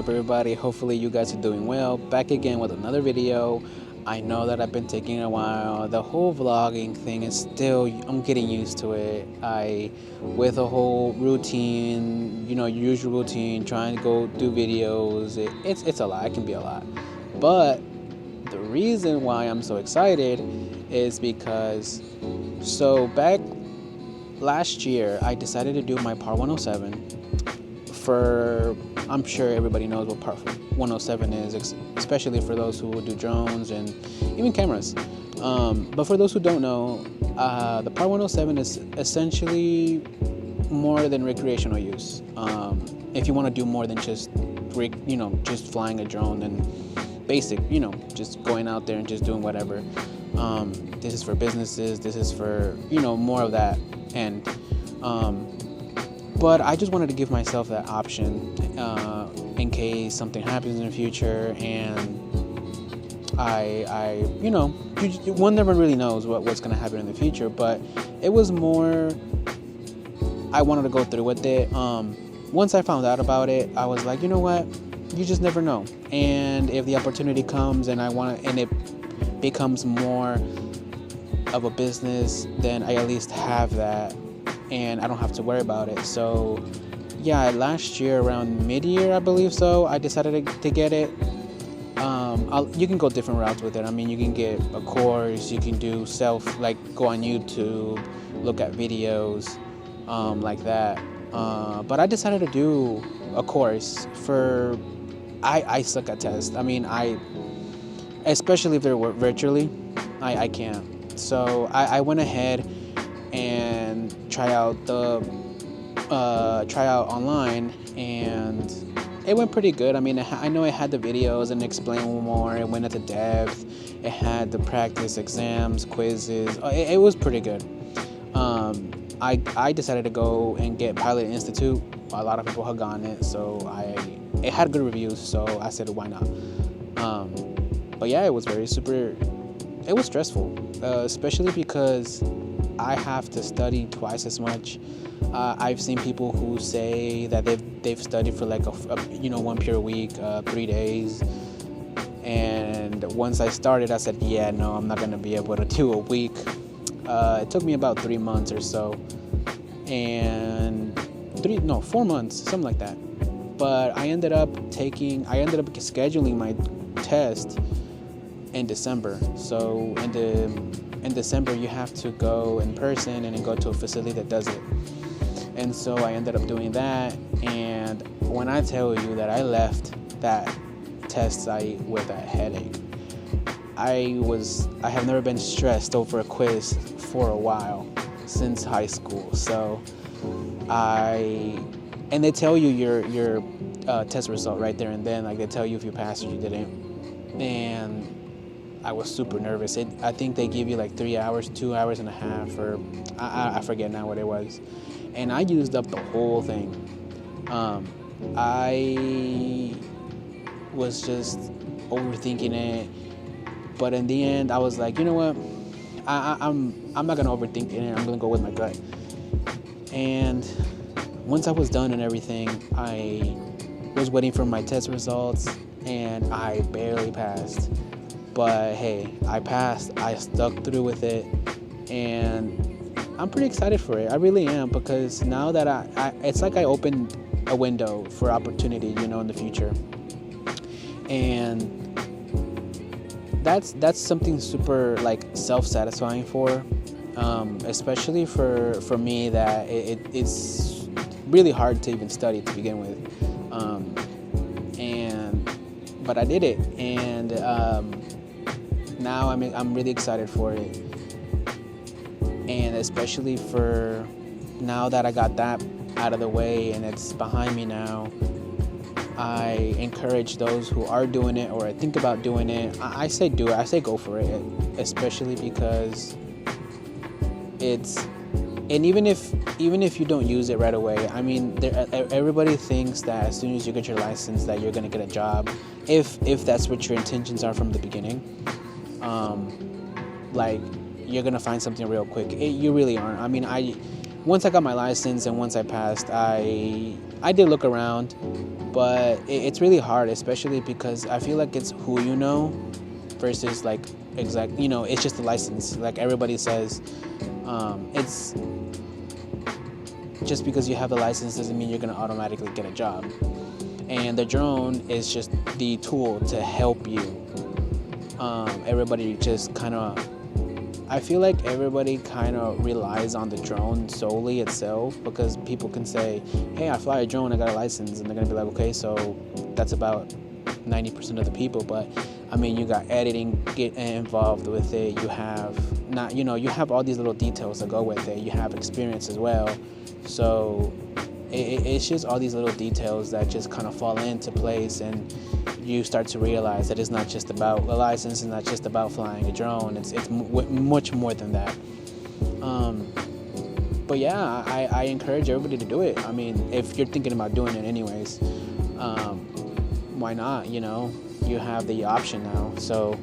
up, everybody? Hopefully you guys are doing well. Back again with another video. I know that I've been taking a while. The whole vlogging thing is still, I'm getting used to it. With a whole routine, usual routine, trying to go do videos, it's a lot. It can be a lot. But the reason why I'm so excited is because, so back last year, I decided to do my Part 107 I'm sure everybody knows what Part 107 is, especially for those who do drones and even cameras. But for those who don't know, the Part 107 is essentially more than recreational use. If you want to do more than just flying a drone and basic, just going out there and just doing whatever. This is for businesses. This is for more of that. And but I just wanted to give myself that option in case something happens in the future, and one never really knows what's going to happen in the future. But it was more, I wanted to go through with it. Once I found out about it, I was like, you know what? You just never know. And if the opportunity comes and it becomes more of a business, then I at least have that, and I don't have to worry about it. So yeah, last year around mid-year, I believe so, I decided to get it. You can go different routes with it. I mean, you can get a course, you can do go on YouTube, look at videos like that. But I decided to do a course I suck at tests. I mean, especially if they're virtually, I can't. So I went ahead and try out online, and it went pretty good. I mean, I know it had the videos and explain more. It went into depth. It had the practice exams, quizzes. It was pretty good. I decided to go and get Pilot Institute. A lot of people had gotten it, so it had good reviews. So I said, why not? But yeah, it was it was stressful, especially because I have to study twice as much. I've seen people who say that they've studied for like one pure week, 3 days. And once I started, I said, yeah, no, I'm not gonna be able to do a week. It took me about 3 months or so, and 4 months, something like that. But I ended up scheduling my test in December. So in December, you have to go in person and then go to a facility that does it. And so I ended up doing that. And when I tell you that I left that test site with a headache, I have never been stressed over a quiz for a while, since high school. So and they tell you your test result right there and then. Like, they tell you if you passed or you didn't. And I was super nervous. I think they give you like 3 hours, 2 hours and a half, or I forget now what it was. And I used up the whole thing. I was just overthinking it. But in the end, I was like, you know what? I'm not gonna overthink it. I'm gonna go with my gut. And once I was done and everything, I was waiting for my test results, and I barely passed. But hey, I passed. I stuck through with it, and I'm pretty excited for it. I really am, because now that it's like I opened a window for opportunity, in the future. And that's something super self-satisfying especially for me, that it's really hard to even study to begin with. But I did it, and now I'm really excited for it. And especially for now that I got that out of the way and it's behind me now, I encourage those who are doing it or think about doing it. I say do it. I say go for it, especially because and even if you don't use it right away, I mean, everybody thinks that as soon as you get your license that you're gonna get a job, if that's what your intentions are from the beginning. You're gonna find something real quick. You really aren't. I mean, once I got my license and once I passed, I did look around, but it's really hard, especially because I feel like it's who you know versus like exact, it's just a license. Like everybody says, it's just because you have a license doesn't mean you're going to automatically get a job. And the drone is just the tool to help you. Everybody just kind of, I feel like everybody kind of relies on the drone solely itself, because people can say, hey, I fly a drone, I got a license, and they're going to be like, okay, so that's about 90% of the people. But I mean, you got editing get involved with it, you have not, you have all these little details that go with it, you have experience as well. So it's just all these little details that just kind of fall into place, and you start to realize that it's not just about a license, it's not just about flying a drone, it's much more than that. But yeah, I encourage everybody to do it. I mean, if you're thinking about doing it anyways, why not? You have the option now. So,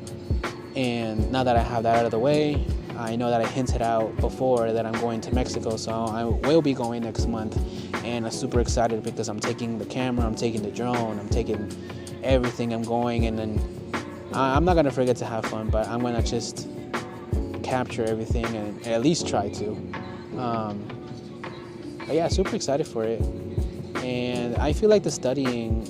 and now that I have that out of the way, I know that I hinted out before that I'm going to Mexico, so I will be going next month, and I'm super excited because I'm taking the camera, I'm taking the drone, I'm taking everything, I'm going, and then I'm not gonna forget to have fun, but I'm gonna just capture everything and at least try to. But yeah, super excited for it, and I feel like the studying,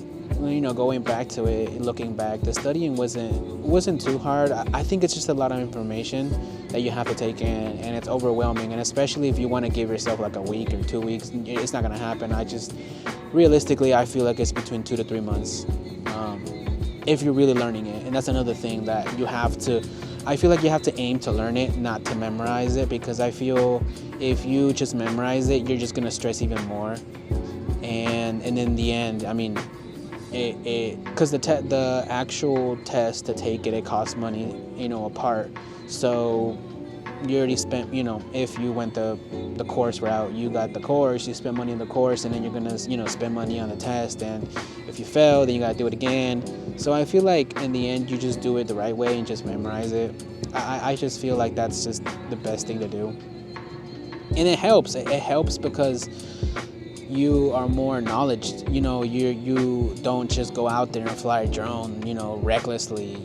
going back to it, looking back, the studying wasn't too hard. I think it's just a lot of information that you have to take in, and it's overwhelming. And especially if you want to give yourself like a week or 2 weeks, it's not gonna happen. Realistically, I feel like it's between 2 to 3 months if you're really learning it. And that's another thing that I feel like you have to aim to learn it, not to memorize it, because I feel if you just memorize it, you're just gonna stress even more. And in the end, I mean, because the actual test to take it costs money, a part. So you already spent, if you went the course route, you got the course, you spent money on the course, and then you're gonna, spend money on the test. And if you fail, then you gotta do it again. So I feel like in the end, you just do it the right way and just memorize it. I just feel like that's just the best thing to do. And it helps. It helps because you are more knowledgeable. You don't just go out there and fly a drone, recklessly.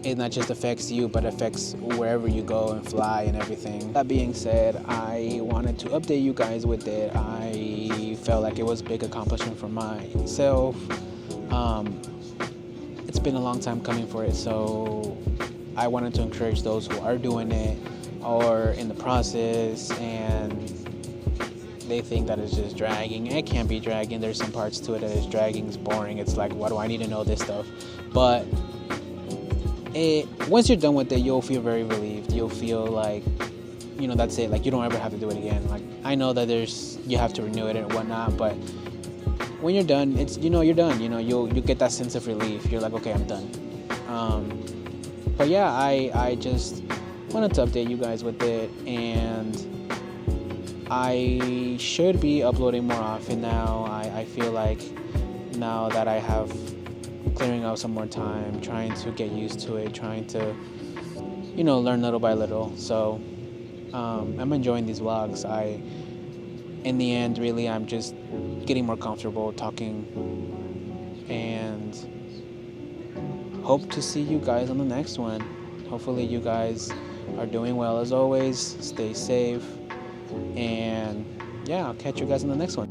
It not just affects you, but affects wherever you go and fly and everything. That being said, I wanted to update you guys with it. I felt like it was a big accomplishment for myself. It's been a long time coming for it, so I wanted to encourage those who are doing it or in the process and they think that it's just dragging. It can't be dragging. There's some parts to it that is dragging, it's boring. It's like, why do I need to know this stuff? But once you're done with it, you'll feel very relieved. You'll feel like, that's it. Like, you don't ever have to do it again. Like, I know that you have to renew it and whatnot, but when you're done, it's, you're done. You'll get that sense of relief. You're like, okay, I'm done. But yeah, I just wanted to update you guys with it, and I should be uploading more often now. I feel like now that I have clearing out some more time, trying to get used to it, trying to, learn little by little. So I'm enjoying these vlogs. In the end, really, I'm just getting more comfortable talking, and hope to see you guys on the next one. Hopefully you guys are doing well as always. Stay safe. And yeah, I'll catch you guys in the next one.